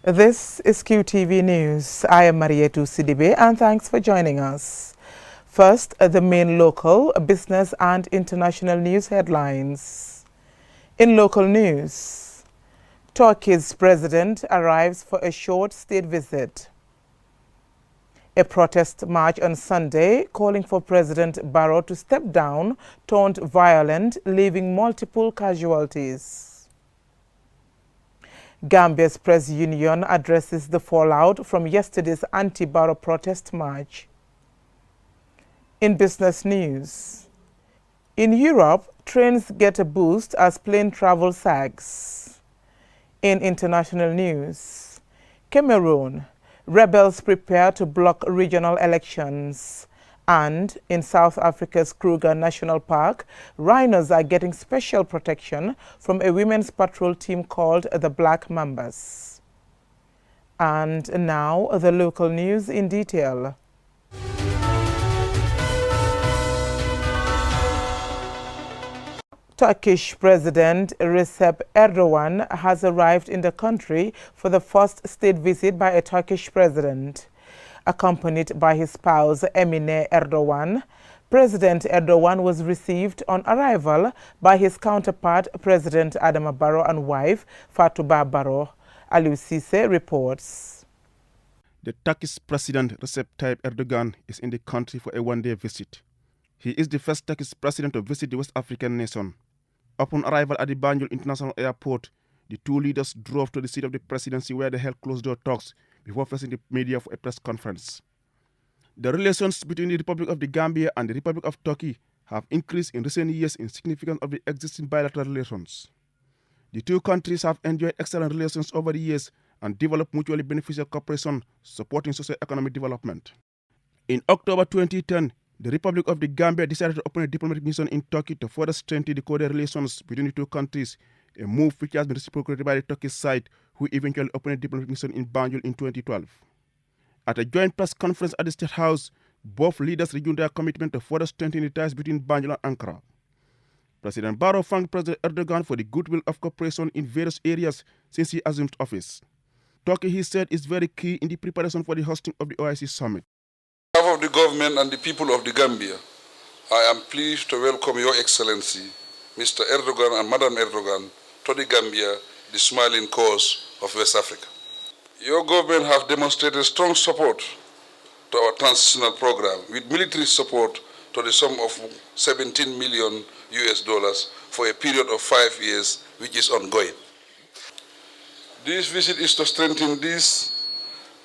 This is QTV News. I am Marietu Sidibe and thanks for joining us. First, the main local, business and international news headlines. In local news, Turkey's president arrives for a short state visit. A protest march on Sunday calling for President Barrow to step down turned violent, leaving multiple casualties. Gambia's press union addresses the fallout from yesterday's anti-Barrow protest march. In business news, in Europe, trains get a boost as plane travel sags. In international news, Cameroon, rebels prepare to block regional elections. And in South Africa's Kruger National Park, rhinos are getting special protection from a women's patrol team called the Black Mambas. And now the local news in detail. Turkish President Recep Erdogan has arrived in the country for the first state visit by a Turkish president. Accompanied by his spouse Emine Erdogan, President Erdogan was received on arrival by his counterpart President Adama Barrow and wife Fatouba Barrow. Aliou Cissé reports. The Turkish President Recep Tayyip Erdogan is in the country for a one-day visit. He is the first Turkish president to visit the West African nation. Upon arrival at the Banjul International Airport, the two leaders drove to the seat of the presidency where they held closed-door talks before facing the media for a press conference. The relations between the Republic of the Gambia and the Republic of Turkey have increased in recent years in significance of the existing bilateral relations. The two countries have enjoyed excellent relations over the years and developed mutually beneficial cooperation supporting socio-economic development. In October 2010, the Republic of the Gambia decided to open a diplomatic mission in Turkey to further strengthen the cordial relations between the two countries, a move which has been reciprocated by the Turkish side, who eventually opened a diplomatic mission in Banjul in 2012. At a joint press conference at the State House, both leaders renewed their commitment to further strengthen the ties between Banjul and Ankara. President Barrow thanked President Erdogan for the goodwill of cooperation in various areas since he assumed office. Turkey, he said, is very key in the preparation for the hosting of the OIC summit. On behalf of the government and the people of the Gambia, I am pleased to welcome Your Excellency, Mr. Erdogan and Madam Erdogan, to the Gambia, the smiling coast of West Africa. Your government have demonstrated strong support to our transitional program with military support to the sum of $17 million for a period of 5 years, which is ongoing. This visit is to strengthen these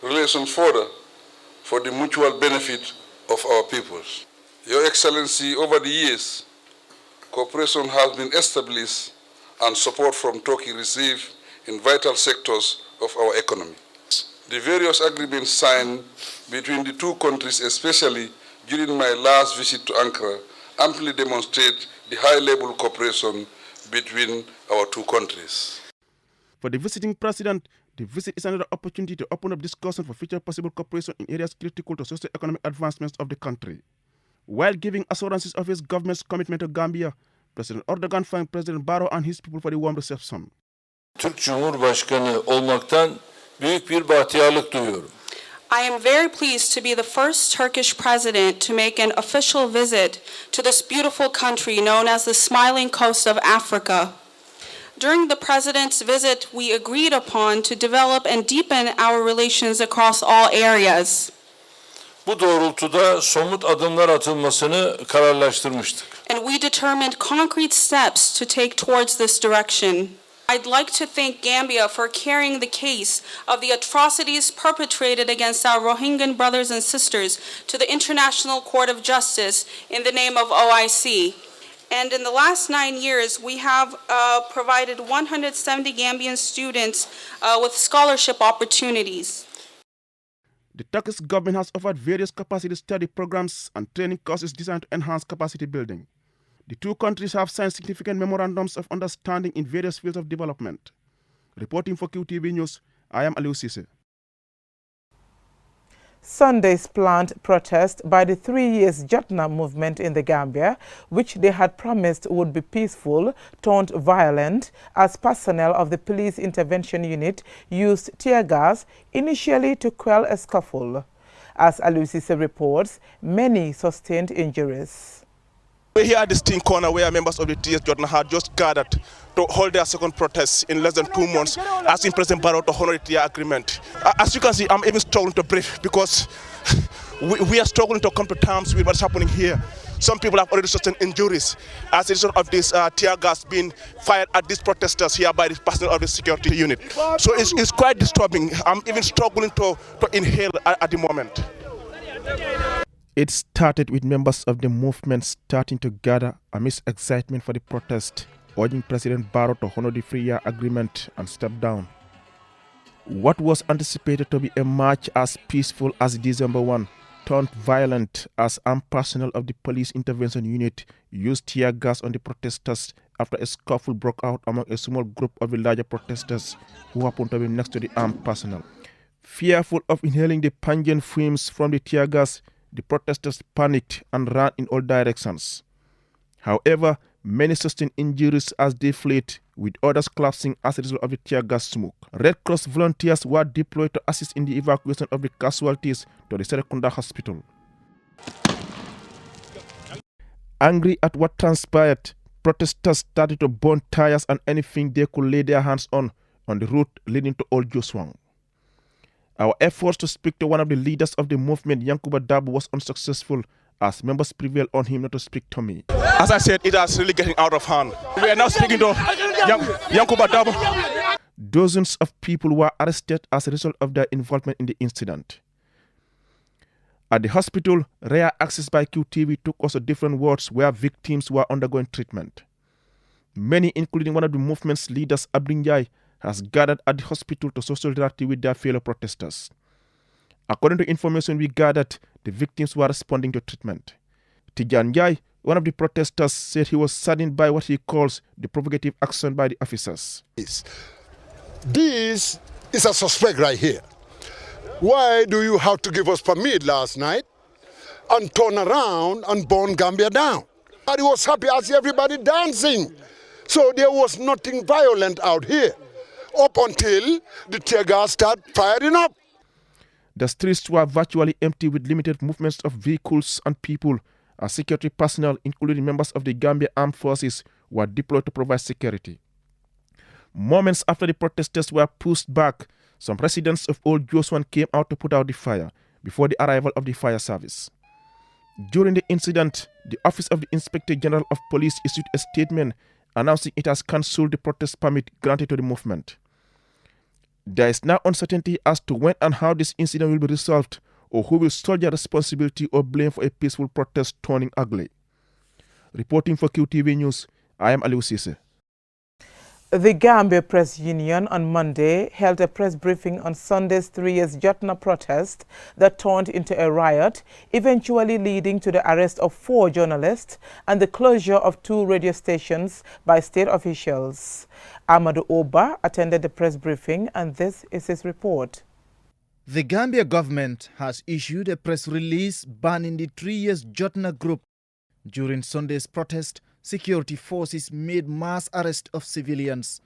relations further for the mutual benefit of our peoples. Your Excellency, over the years, cooperation has been established and support from Turkey received in vital sectors of our economy. The various agreements signed between the two countries, especially during my last visit to Ankara, amply demonstrate the high-level cooperation between our two countries. For the visiting president, the visit is another opportunity to open up discussion for future possible cooperation in areas critical to socio-economic advancements of the country. While giving assurances of his government's commitment to Gambia, President Erdogan thanked President Barrow and his people for the warm reception. Türk Cumhurbaşkanı olmaktan büyük bir bahtiyarlık duyuyorum. I am very pleased to be the first Turkish president to make an official visit to this beautiful country known as the Smiling Coast of Africa. During the president's visit, we agreed upon to develop and deepen our relations across all areas. Bu doğrultuda somut adımlar atılmasını kararlaştırmıştık. And we determined concrete steps to take towards this direction. I'd like to thank Gambia for carrying the case of the atrocities perpetrated against our Rohingya brothers and sisters to the International Court of Justice in the name of OIC. And in the last 9 years, we have provided 170 Gambian students with scholarship opportunities. The Turkish government has offered various capacity study programs and training courses designed to enhance capacity building. The two countries have signed significant memorandums of understanding in various fields of development. Reporting for QTV News, I am Aliou Cissé. Sunday's planned protest by the 3 years Jatna movement in the Gambia, which they had promised would be peaceful, turned violent as personnel of the police intervention unit used tear gas initially to quell a scuffle. As Alusise reports, many sustained injuries. We're here at the Sting Corner where members of the TS Jordan had just gathered to hold their second protest in less than 2 months, asking President Barrow to honor the TR agreement. As you can see, I'm even struggling to breathe because we are struggling to come to terms with what's happening here. Some people have already sustained injuries as a result of this tear gas being fired at these protesters here by the personnel of the security unit. So it's quite disturbing. I'm even struggling to inhale at the moment. It started with members of the movement starting to gather amidst excitement for the protest, urging President Barrow to honor the 3-year agreement and step down. What was anticipated to be a march as peaceful as December 1 turned violent as armed personnel of the police intervention unit used tear gas on the protesters after a scuffle broke out among a small group of the larger protesters who happened to be next to the armed personnel. Fearful of inhaling the pungent fumes from the tear gas, the protesters panicked and ran in all directions. However, many sustained injuries as they fled, with others collapsing as a result of the tear gas smoke. Red Cross volunteers were deployed to assist in the evacuation of the casualties to the Serekunda hospital. Angry at what transpired, protesters started to burn tires and anything they could lay their hands on the route leading to Old Joswang. Our efforts to speak to one of the leaders of the movement, Yankuba Dabo, was unsuccessful as members prevailed on him not to speak to me. As I said, it is really getting out of hand. We are now speaking to Yankuba Dabo. Dozens of people were arrested as a result of their involvement in the incident. At the hospital, rare access by QTV took us to different wards where victims were undergoing treatment. Many, including one of the movement's leaders, Abdinjai, has gathered at the hospital to solidarity with their fellow protesters. According to information we gathered, the victims were responding to treatment. Tijan Jai, one of the protesters, said he was saddened by what he calls the provocative action by the officers. This is a suspect right here. Why do you have to give us permit last night and turn around and burn Gambia down? And he was happy as everybody dancing. So there was nothing violent out here up until the tear gas started firing up. The streets were virtually empty with limited movements of vehicles and people as security personnel, including members of the Gambia Armed Forces, were deployed to provide security. Moments after the protesters were pushed back, some residents of Old Joswan came out to put out the fire before the arrival of the fire service. During the incident, the Office of the Inspector General of Police issued a statement announcing it has cancelled the protest permit granted to the movement. There is now uncertainty as to when and how this incident will be resolved or who will shoulder responsibility or blame for a peaceful protest turning ugly. Reporting for QTV News, I am Alusise. The Gambia Press Union on Monday held a press briefing on Sunday's 3 years Jatna protest that turned into a riot, eventually leading to the arrest of 4 journalists and the closure of 2 radio stations by state officials. Amadou Oba attended the press briefing, and this is his report. The Gambia government has issued a press release banning the 3 years Jatna group. During Sunday's protest, security forces made mass arrest of civilians,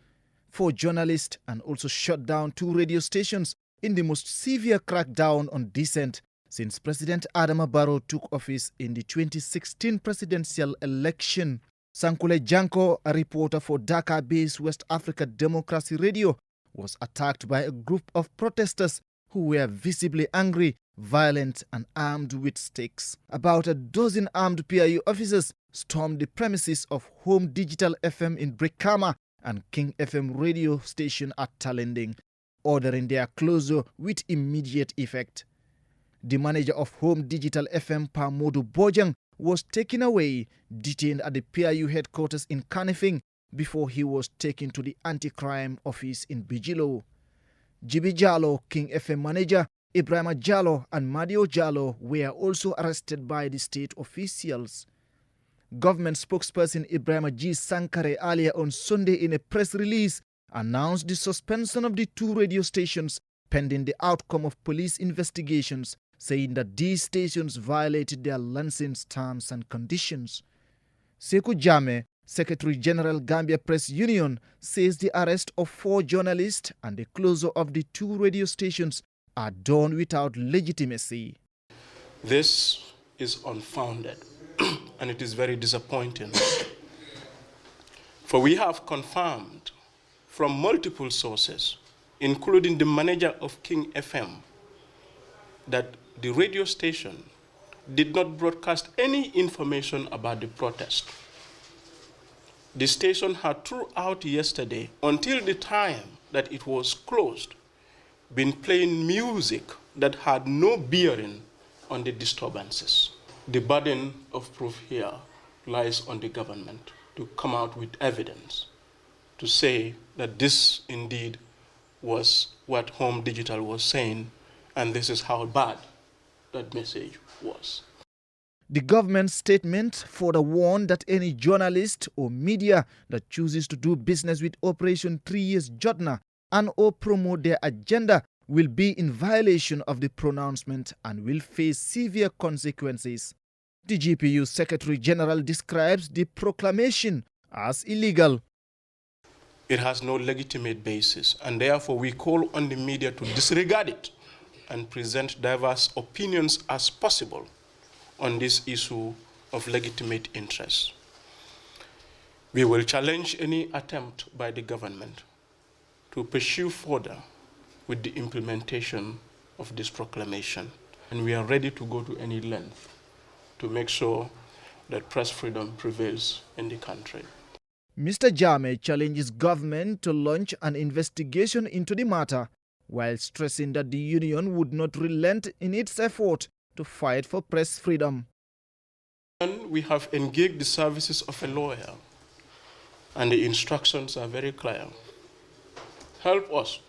4 journalists, and also shut down 2 radio stations in the most severe crackdown on dissent since President Barrow took office in the 2016 presidential election. Sankule Janko, a reporter for Dhaka-based West Africa Democracy Radio, was attacked by a group of protesters who were visibly angry, violent, and armed with sticks. About a dozen armed PIU officers stormed the premises of Home Digital FM in Brikama and King FM radio station at Talending, ordering their closure with immediate effect. The manager of Home Digital FM, Pamodu Bojang, was taken away, detained at the PIU headquarters in Kanifing before he was taken to the anti-crime office in Bijilo. Jibi Jallo, King FM manager, Ibrahima Jallo and Madio Jallo were also arrested by the state officials. Government spokesperson Ibrahima G. Sankare earlier on Sunday in a press release announced the suspension of the 2 radio stations pending the outcome of police investigations saying that these stations violated their licensing terms and conditions. Sekou Jammeh, Secretary General Gambia Press Union, says the arrest of 4 journalists and the closure of the 2 radio stations are done without legitimacy. This is unfounded and it is very disappointing. For we have confirmed from multiple sources, including the manager of King FM, that the radio station did not broadcast any information about the protest. The station had throughout yesterday, until the time that it was closed, been playing music that had no bearing on the disturbances. The burden of proof here lies on the government to come out with evidence to say that this indeed was what Home Digital was saying, and this is how bad that message was. The government statement further warned that any journalist or media that chooses to do business with Operation 3 Years Jotna and or promote their agenda will be in violation of the pronouncement and will face severe consequences. The GPU Secretary General describes the proclamation as illegal. It has no legitimate basis, and therefore we call on the media to disregard it and present diverse opinions as possible on this issue of legitimate interest. We will challenge any attempt by the government to pursue further with the implementation of this proclamation, and we are ready to go to any length to make sure that press freedom prevails in the country. Mr. Jammeh challenges government to launch an investigation into the matter, while stressing that the union would not relent in its effort to fight for press freedom. And we have engaged the services of a lawyer, and the instructions are very clear. Help us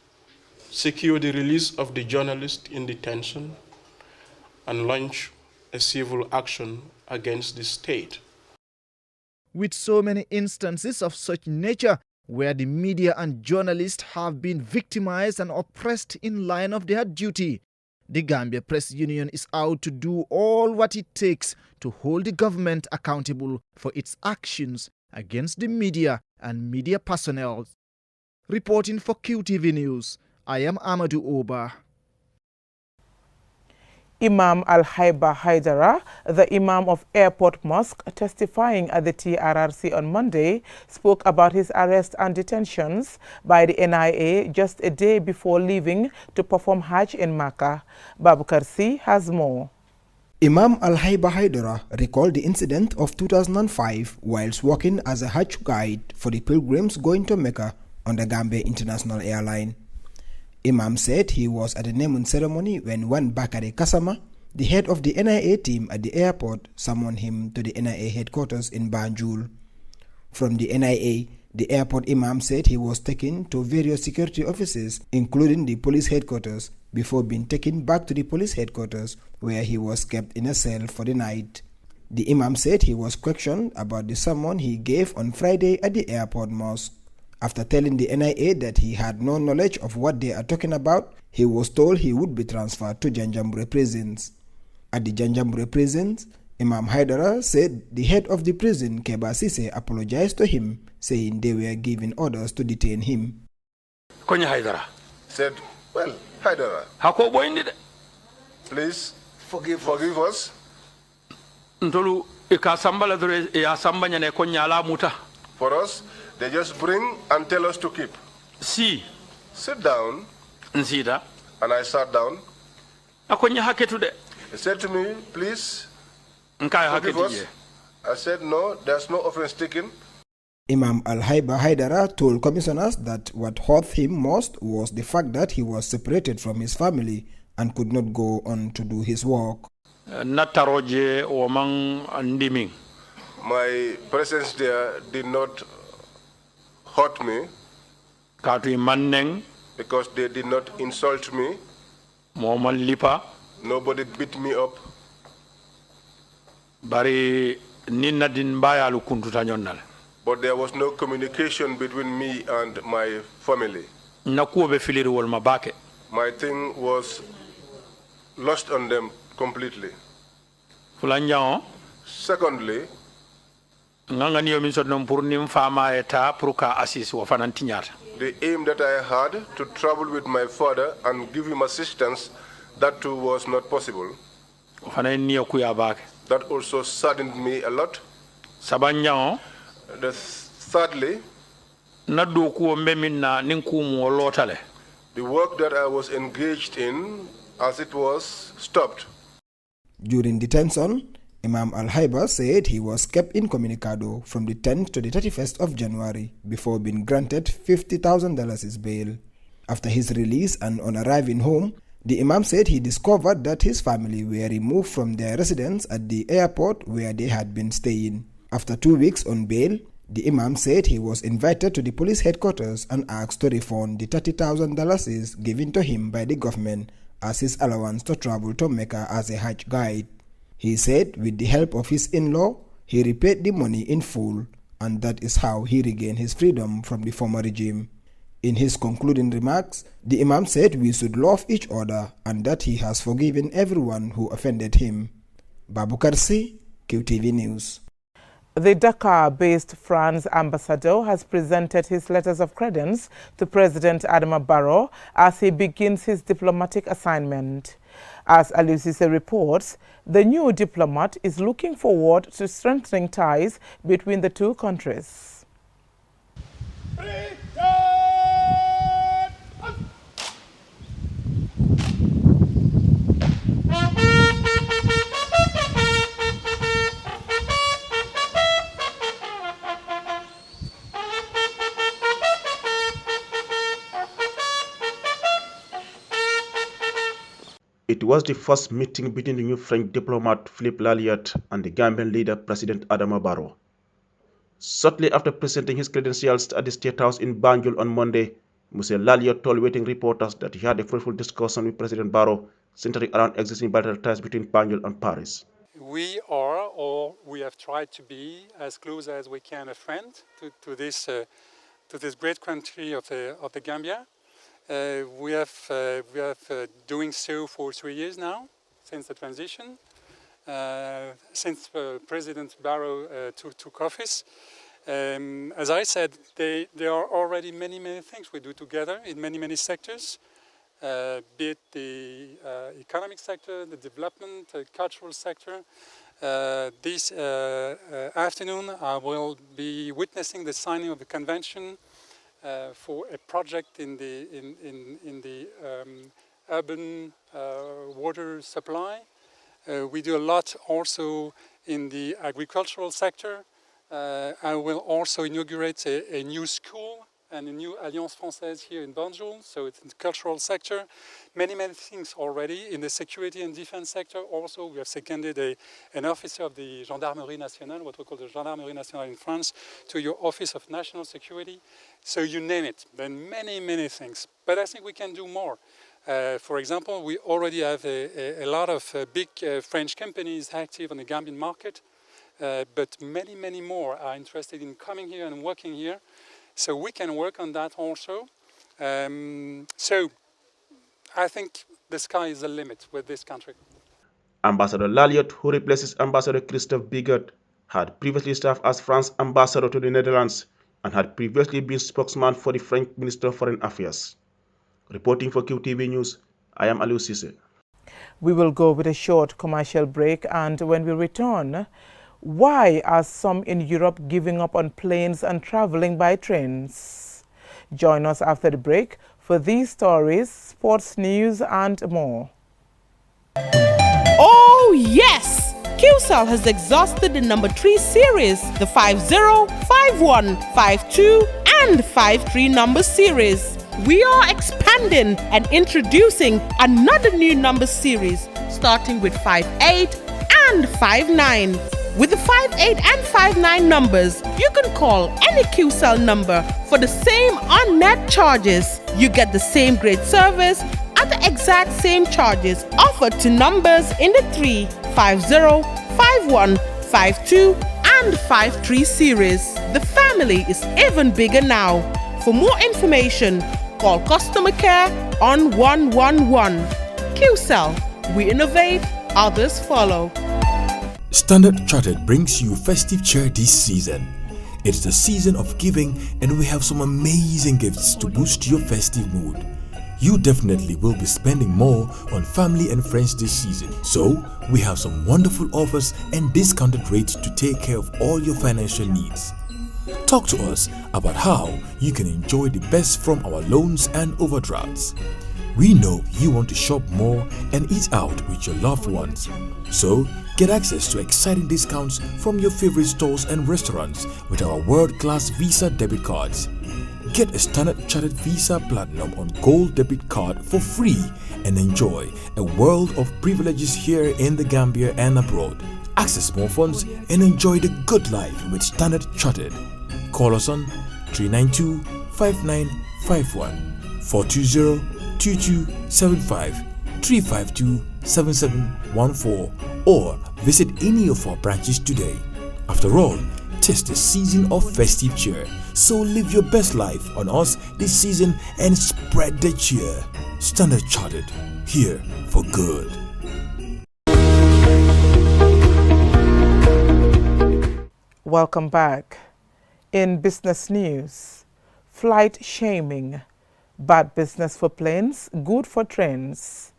secure the release of the journalist in detention and launch a civil action against the state. With so many instances of such nature where the media and journalists have been victimized and oppressed in line of their duty, the Gambia Press Union is out to do all what it takes to hold the government accountable for its actions against the media and media personnel. Reporting for QTV News, I am Amadou Oba. Imam Al-Haiba Haidara, the Imam of Airport Mosque, testifying at the TRRC on Monday, spoke about his arrest and detentions by the NIA just a day before leaving to perform Hajj in Makkah. Babukar C has more. Imam Al-Haiba Haidara recalled the incident of 2005 whilst working as a Hajj guide for the pilgrims going to Mecca on the Gambia International Airline. Imam said he was at a naming ceremony when one Bakari Kasama, the head of the NIA team at the airport, summoned him to the NIA headquarters in Banjul. From the NIA, the airport Imam said he was taken to various security offices, including the police headquarters, before being taken back to the police headquarters, where he was kept in a cell for the night. The Imam said he was questioned about the summon he gave on Friday at the airport mosque. After telling the NIA that he had no knowledge of what they are talking about, he was told he would be transferred to Janjanbureh prisons. At the Janjanbureh prisons, Imam Haidara said the head of the prison, Keba Sise, apologized to him, saying they were giving orders to detain him. Konya Haidara said, well, Haidara, please forgive us. For us, they just bring and tell us to keep. Sit down. And I sat down. He said to me, please forgive us. I said, no, there's no offense taken. Imam Al-Haiba Haidara told commissioners that what hurt him most was the fact that he was separated from his family and could not go on to do his work. My presence there did not hurt me because they did not insult me. Nobody beat me up. But there was no communication between me and my family. My thing was lost on them completely. Secondly, the aim that I had to travel with my father and give him assistance, that too was not possible. That also saddened me a lot. Thirdly, the work that I was engaged in, as it was, stopped. During detention, Imam Al-Haiba said he was kept incommunicado from the 10th to the 31st of January before being granted $50,000 as bail. After his release and on arriving home, the Imam said he discovered that his family were removed from their residence at the airport where they had been staying. After 2 weeks on bail, the Imam said he was invited to the police headquarters and asked to refund the $30,000 given to him by the government as his allowance to travel to Mecca as a Hajj guide. He said with the help of his in-law, he repaid the money in full, and that is how he regained his freedom from the former regime. In his concluding remarks, the Imam said we should love each other and that he has forgiven everyone who offended him. Babu Karsi, QTV News. The Dakar-based France ambassador has presented his letters of credence to President Barrow as he begins his diplomatic assignment. As Alusise reports, the new diplomat is looking forward to strengthening ties between the two countries. It was the first meeting between the new French diplomat Philippe Lalliot and the Gambian leader President Barrow. Shortly after presenting his credentials at the State House in Banjul on Monday, Mr. Lalliot told waiting reporters that he had a fruitful discussion with President Barrow centering around existing bilateral ties between Banjul and Paris. We are, or we have tried to be, as close as we can a friend to this great country of the Gambia. We have doing so for 3 years now, since the transition, since President Barrow took office. As I said, there are already many things we do together in many sectors, be it the economic sector, the development, the cultural sector. This afternoon I will be witnessing the signing of the convention for a project in the urban water supply. We do a lot also in the agricultural sector. I will also inaugurate a new school and a new Alliance Française here in Banjul, so it's in the cultural sector. Many things already. In the security and defense sector also, we have seconded an officer of the Gendarmerie Nationale, what we call the Gendarmerie Nationale in France, to your Office of National Security. So you name it, there are many things. But I think we can do more. For example, we already have a lot of big French companies active on the Gambian market, but many more are interested in coming here and working here. So we can work on that also. So I think the sky is the limit with this country. Ambassador Lalliot, who replaces Ambassador Christophe Bigot, had previously served as France ambassador to the Netherlands and had previously been spokesman for the French Minister of Foreign Affairs. Reporting for QTV News, I am Alusise. We will go with a short commercial break, and when we return, why are some in Europe giving up on planes and traveling by trains? Join us after the break for these stories, sports news, and more. Oh, yes! QCell has exhausted the number 3 series, the 50, 51, 52, and 53 number series. We are expanding and introducing another new number series, starting with 58 and 59. With the 58 and 59 numbers, you can call any QCell number for the same on-net charges. You get the same great service at the exact same charges offered to numbers in the 3, 50, 51, 52, and 53 series. The family is even bigger now. For more information, call customer care on 111. QCell, We innovate, others follow. Standard Chartered brings you festive cheer this season. It's the season of giving and we have some amazing gifts to boost your festive mood. You definitely will be spending more on family and friends this season. So, we have some wonderful offers and discounted rates to take care of all your financial needs. Talk to us about how you can enjoy the best from our loans and overdrafts. We know you want to shop more and eat out with your loved ones. So, get access to exciting discounts from your favorite stores and restaurants with our world-class Visa debit cards. Get a Standard Chartered Visa Platinum on Gold debit card for free and enjoy a world of privileges here in the Gambia and abroad. Access more funds and enjoy the good life with Standard Chartered. Call us on 392-5951, 420-2275, 352-7714 or visit any of our branches today. After all, 'tis the season of festive cheer, so live your best life on us this season and spread the cheer. Standard Chartered, here for good. Welcome back. In business news, flight shaming, bad business for planes, good for trains.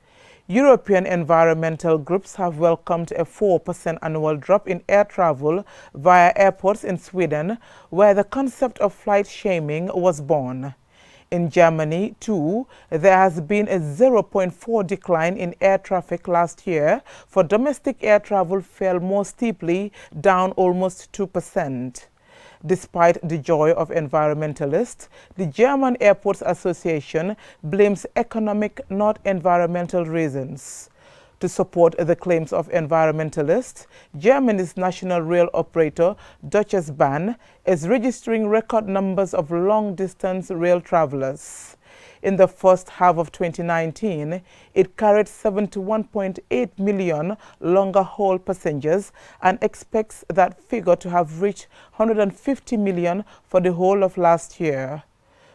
European environmental groups have welcomed a 4% annual drop in air travel via airports in Sweden, where the concept of flight shaming was born. In Germany, too, there has been a 0.4 decline in air traffic last year, for domestic air travel fell more steeply, down almost 2%. Despite the joy of environmentalists, the German Airports Association blames economic, not environmental reasons. To support the claims of environmentalists, Germany's national rail operator, Deutsche Bahn, is registering record numbers of long-distance rail travelers. In the first half of 2019, it carried 71.8 million longer-haul passengers and expects that figure to have reached 150 million for the whole of last year.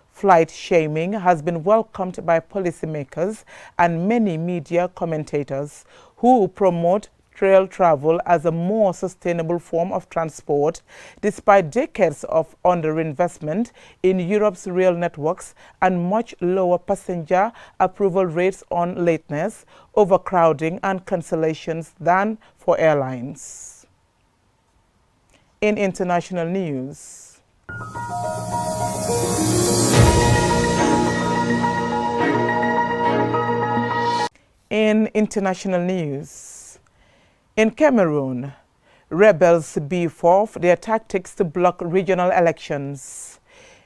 Flight shaming has been welcomed by policymakers and many media commentators who promote rail travel as a more sustainable form of transport, despite decades of underinvestment in Europe's rail networks and much lower passenger approval rates on lateness, overcrowding and cancellations than for airlines. In international news, in Cameroon, rebels beef off their tactics to block regional elections.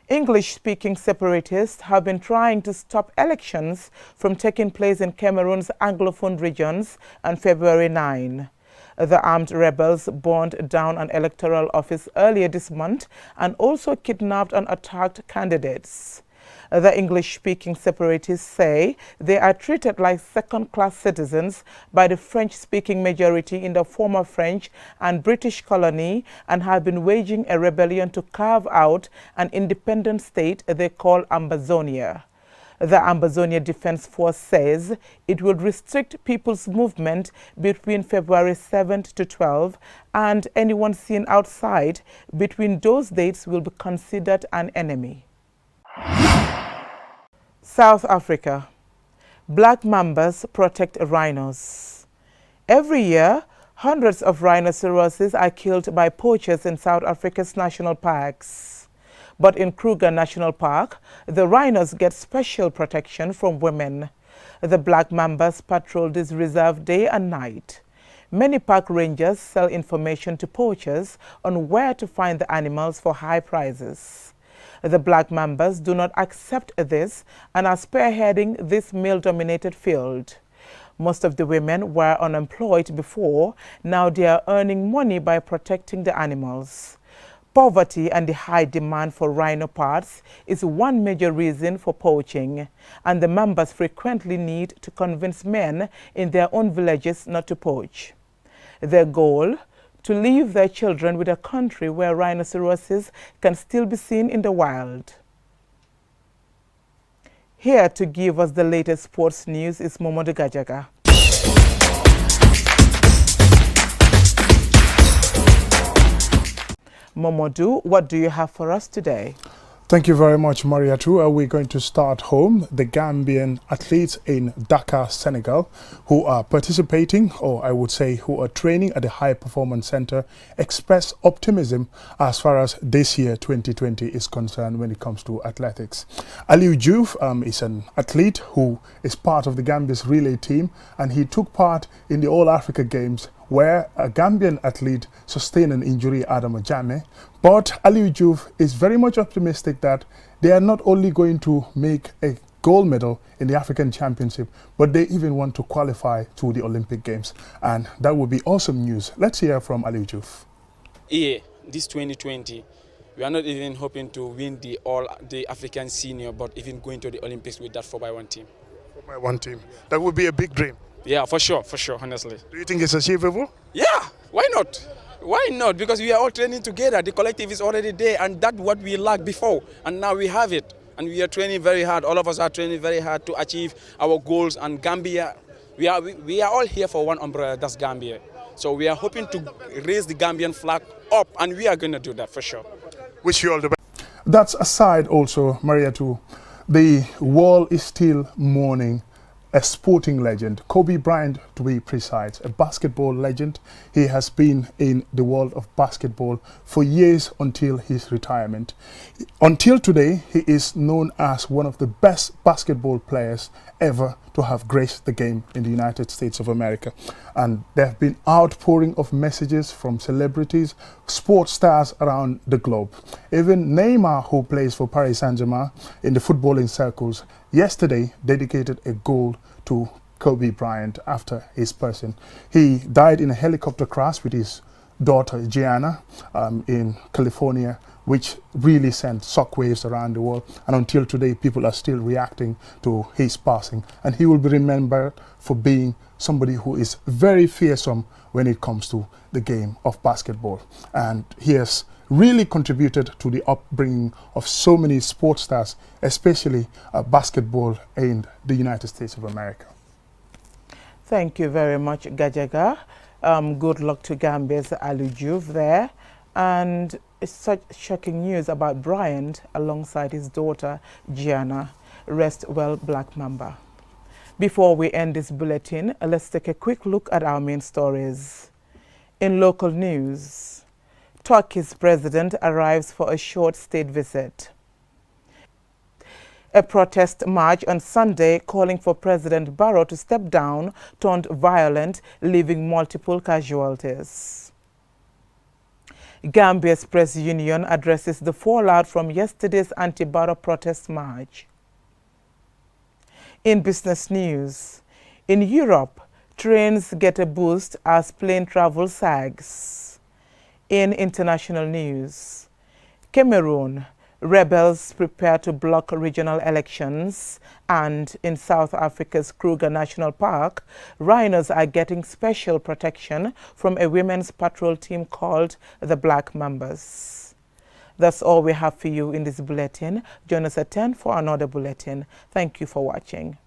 English-speaking separatists have been trying to stop elections from taking place in Cameroon's Anglophone regions on February 9. The armed rebels burned down an electoral office earlier this month and also kidnapped and attacked candidates. The English-speaking separatists say they are treated like second-class citizens by the French-speaking majority in the former French and British colony and have been waging a rebellion to carve out an independent state they call Ambazonia. The Ambazonia Defense Force says it will restrict people's movement between February 7th to 12th, and anyone seen outside between those dates will be considered an enemy. South Africa. Black Mambas protect rhinos. Every year, hundreds of rhinoceroses are killed by poachers in South Africa's national parks. But in Kruger National Park, the rhinos get special protection from women. The Black Mambas patrol this reserve day and night. Many park rangers sell information to poachers on where to find the animals for high prices. The Black Mambas do not accept this and are spearheading this male-dominated field. Most of the women were unemployed before. Now they are earning money by protecting the animals. Poverty and the high demand for rhino parts is one major reason for poaching, and the Mambas frequently need to convince men in their own villages not to poach. Their goal? To leave their children with a country where rhinoceroses can still be seen in the wild. Here to give us the latest sports news is Momodu Gajaga. Momodou, what do you have for us today? Thank you very much, Mariatu. We're going to start home. The Gambian athletes in Dakar, Senegal, who are participating, or I would say who are training at the High Performance Center, express optimism as far as this year, 2020, is concerned when it comes to athletics. Aliou Diouf is an athlete who is part of the Gambia's relay team, and he took part in the All-Africa Games where a Gambian athlete sustained an injury, Adama Jammeh. But Aliou Diouf is very much optimistic that they are not only going to make a gold medal in the African Championship, but they even want to qualify to the Olympic Games. And that would be awesome news. Let's hear from Aliou Diouf. Yeah, this 2020, we are not even hoping to win the African senior, but even going to the Olympics with that 4x1 team. 4x1 team. That would be a big dream. Yeah, for sure, honestly. Do you think it's achievable? Yeah, why not? Why not? Because we are all training together. The collective is already there, and that's what we lacked before. And now we have it. And we are training very hard. All of us are training very hard to achieve our goals. And Gambia, we are all here for one umbrella, that's Gambia. So we are hoping to raise the Gambian flag up, and we are going to do that for sure. Wish you all the best. That's aside also, Mariatu. The world is still mourning a sporting legend, Kobe Bryant to be precise, a basketball legend. He has been in the world of basketball for years until his retirement. Until today, he is known as one of the best basketball players ever to have graced the game in the United States of America. And there have been outpouring of messages from celebrities, sports stars around the globe. Even Neymar, who plays for Paris Saint-Germain in the footballing circles, yesterday dedicated a goal to Kobe Bryant after his passing. He died in a helicopter crash with his daughter Gianna in California, which really sent shockwaves around the world. And until today, people are still reacting to his passing. And he will be remembered for being somebody who is very fearsome when it comes to the game of basketball. And he has really contributed to the upbringing of so many sports stars, especially basketball in the United States of America. Thank you very much, Gajaga. Good luck to Gambia's Aliou Diouf there. And it's such shocking news about Bryant alongside his daughter, Gianna. Rest well, Black Mamba. Before we end this bulletin, let's take a quick look at our main stories. In local news, Turkish president arrives for a short state visit. A protest march on Sunday calling for President Barrow to step down turned violent, leaving multiple casualties. Gambia's press union addresses the fallout from yesterday's anti-Barrow protest march. In business news, in Europe, trains get a boost as plane travel sags. In international news, Cameroon, rebels prepare to block regional elections, and in South Africa's Kruger National Park, rhinos are getting special protection from a women's patrol team called the Black Mambas. That's all we have for you in this bulletin. Join us at 10 for another bulletin. Thank you for watching.